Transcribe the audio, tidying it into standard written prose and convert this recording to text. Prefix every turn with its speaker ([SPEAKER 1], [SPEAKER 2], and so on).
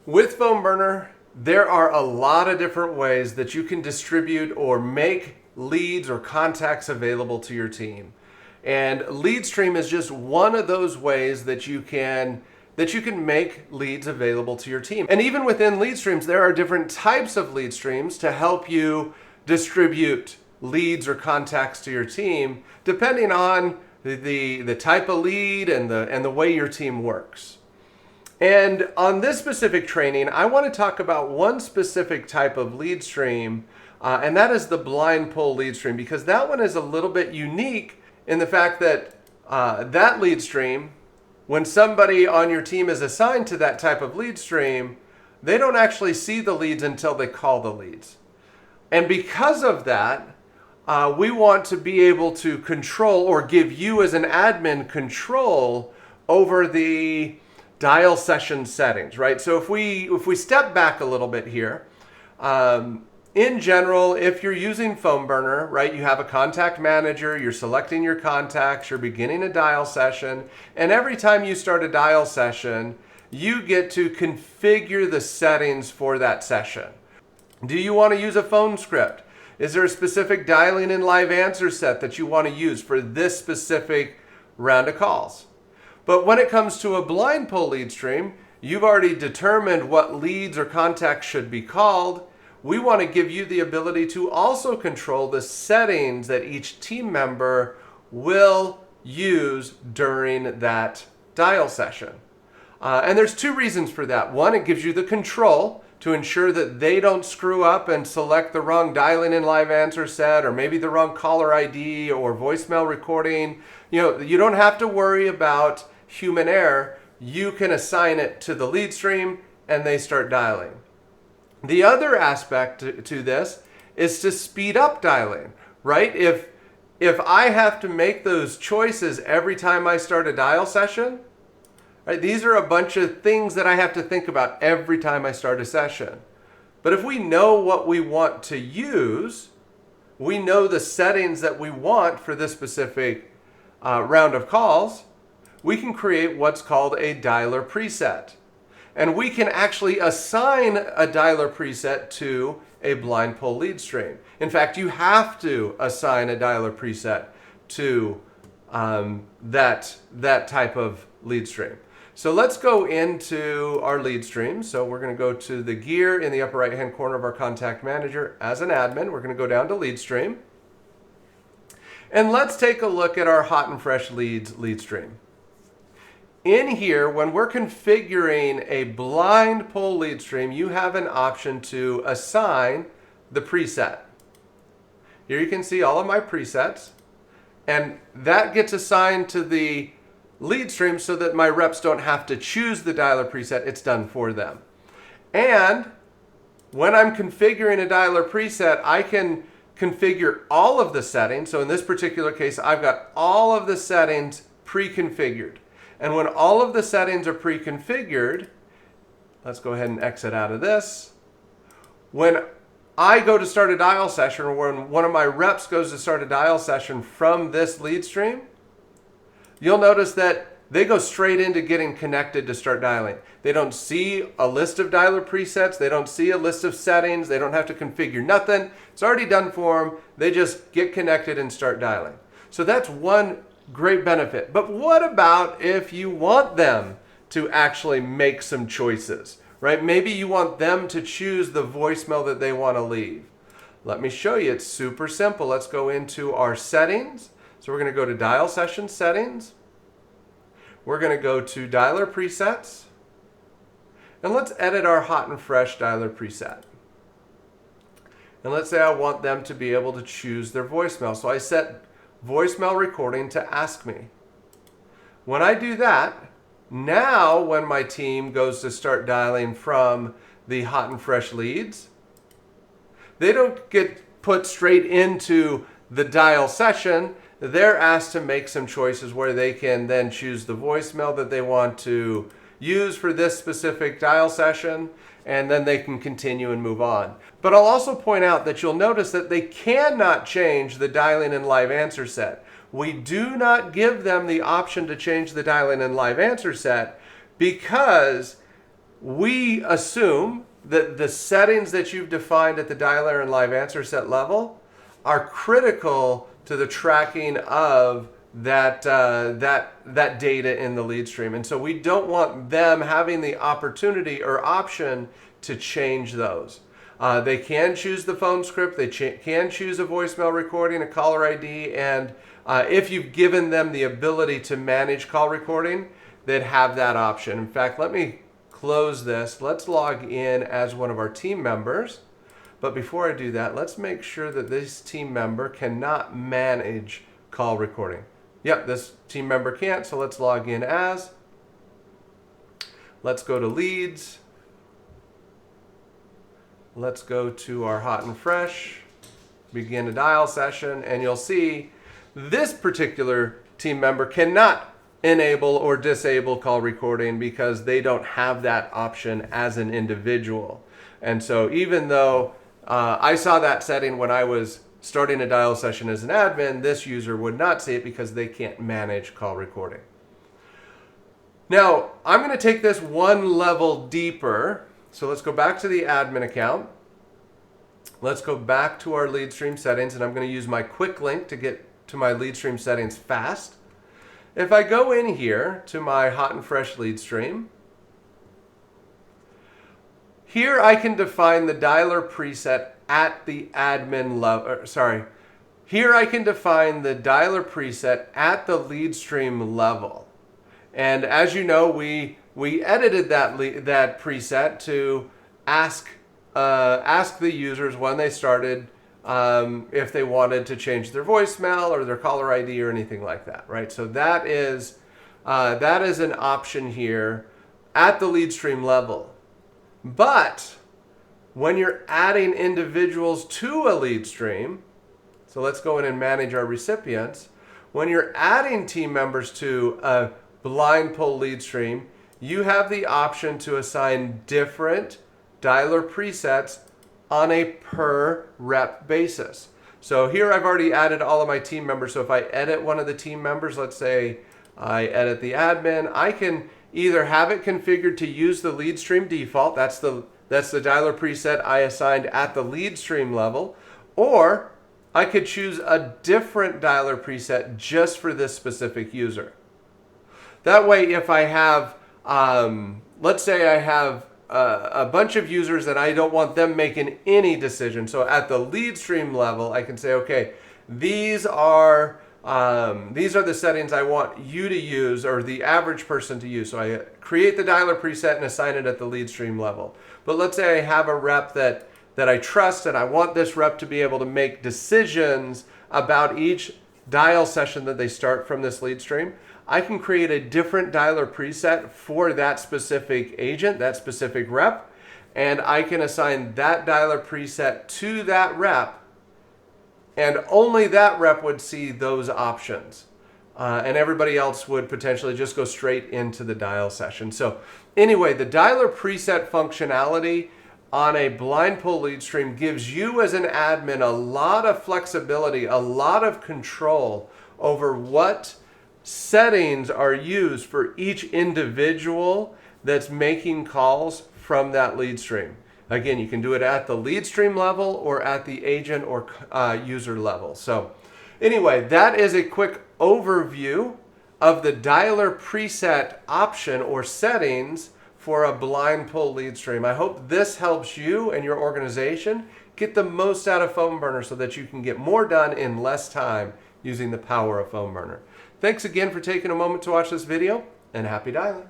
[SPEAKER 1] With FoamBurner, there are a lot of different ways that you can distribute or make leads or contacts available to your team. And LeadStream is just one of those ways that you can make leads available to your team. And even within LeadStreams, there are different types of lead streams to help you distribute leads or contacts to your team, depending on the type of lead and the way your team works. And on this specific training, I want to talk about one specific type of lead stream, and that is the blind pull lead stream, because that one is a little bit unique in the fact that that lead stream, when somebody on your team is assigned to that type of lead stream, they don't actually see the leads until they call the leads. And because of that, we want to be able to control or give you as an admin control over the dial session settings, right? So if we step back a little bit here, in general, if you're using FoamBurner, right, you have a contact manager, you're selecting your contacts, you're beginning a dial session, and every time you start a dial session, you get to configure the settings for that session. Do you want to use a phone script? Is there a specific dialing in live answer set that you want to use for this specific round of calls? But when it comes to a blind pull lead stream, you've already determined what leads or contacts should be called. We want to give you the ability to also control the settings that each team member will use during that dial session. And there's two reasons for that. One, it gives you the control to ensure that they don't screw up and select the wrong dialing in live answer set, or maybe the wrong caller ID or voicemail recording. You don't have to worry about human error. You can assign it to the lead stream and they start dialing. The other aspect to this is to speed up dialing, right? If I have to make those choices every time I start a dial session, right, these are a bunch of things that I have to think about every time I start a session. But if we know what we want to use, we know the settings that we want for this specific round of calls, we can create what's called a dialer preset. And we can actually assign a dialer preset to a blind pull lead stream. In fact, you have to assign a dialer preset to that type of lead stream. So let's go into our lead stream. So we're going to go to the gear in the upper right hand corner of our contact manager as an admin. We're going to go down to lead stream. And let's take a look at our hot and fresh leads lead stream. In here, when we're configuring a blind pull lead stream, you have an option to assign the preset. Here you can see all of my presets, and that gets assigned to the lead stream so that my reps don't have to choose the dialer preset. It's done for them. And when I'm configuring a dialer preset, I can configure all of the settings. So in this particular case, I've got all of the settings pre-configured. And when all of the settings are pre-configured, let's go ahead and exit out of this. When I go to start a dial session, or when one of my reps goes to start a dial session from this lead stream, you'll notice that they go straight into getting connected to start dialing. They don't see a list of dialer presets. They don't see a list of settings. They don't have to configure nothing. It's already done for them. They just get connected and start dialing. So that's one great benefit. But what about if you want them to actually make some choices, right? Maybe you want them to choose the voicemail that they want to leave. Let me show you. It's super simple. Let's go into our settings. So we're going to go to dial session settings. We're going to go to dialer presets. And let's edit our hot and fresh dialer preset. And let's say I want them to be able to choose their voicemail. So I set voicemail recording to ask me. When I do that, now when my team goes to start dialing from the hot and fresh leads, they don't get put straight into the dial session. They're asked to make some choices where they can then choose the voicemail that they want to use for this specific dial session, and then they can continue and move on. But I'll also point out that you'll notice that they cannot change the dialing in live answer set. We do not give them the option to change the dialing in live answer set because we assume that the settings that you've defined at the dialer and live answer set level are critical to the tracking of that data in the lead stream. And so we don't want them having the opportunity or option to change those. They can choose the phone script, they can choose a voicemail recording, a caller ID, and if you've given them the ability to manage call recording, they'd have that option. In fact, let me close this. Let's log in as one of our team members. But before I do that, let's make sure that this team member cannot manage call recording. Yep, this team member can't, so let's log in as. Let's go to leads. Let's go to our hot and fresh, begin a dial session, and you'll see this particular team member cannot enable or disable call recording because they don't have that option as an individual. And so even though I saw that setting when I was starting a dial session as an admin, this user would not see it because they can't manage call recording. Now, I'm going to take this one level deeper. So let's go back to the admin account. Let's go back to our LeadStream settings, and I'm going to use my quick link to get to my LeadStream settings fast. If I go in here to my hot and fresh LeadStream, here I can define the dialer preset at the admin level. Here I can define the dialer preset at the LeadStream level. And as you know, we edited that preset to ask the users when they started if they wanted to change their voicemail or their caller ID or anything like that, right? So that is an option here at the LeadStream level. But when you're adding individuals to a lead stream, so let's go in and manage our recipients. When you're adding team members to a blind pull lead stream, you have the option to assign different dialer presets on a per rep basis. So here I've already added all of my team members. So if I edit one of the team members, let's say I edit the admin, I can either have it configured to use the lead stream default, that's the dialer preset I assigned at the lead stream level, or I could choose a different dialer preset just for this specific user. That way, if I have, let's say I have a bunch of users that I don't want them making any decision. So at the lead stream level, I can say, okay, these are the settings I want you to use, or the average person to use. So I create the dialer preset and assign it at the lead stream level. But let's say I have a rep that I trust, and I want this rep to be able to make decisions about each dial session that they start from this lead stream. I can create a different dialer preset for that specific agent, that specific rep, and I can assign that dialer preset to that rep, and only that rep would see those options. And everybody else would potentially just go straight into the dial session. So anyway, the dialer preset functionality on a blind pull lead stream gives you as an admin a lot of flexibility, a lot of control over what settings are used for each individual that's making calls from that lead stream. Again, you can do it at the lead stream level or at the agent or user level. So anyway, that is a quick overview of the dialer preset option or settings for a blind pull lead stream. I hope this helps you and your organization get the most out of PhoneBurner so that you can get more done in less time using the power of PhoneBurner. Thanks again for taking a moment to watch this video, and happy dialing.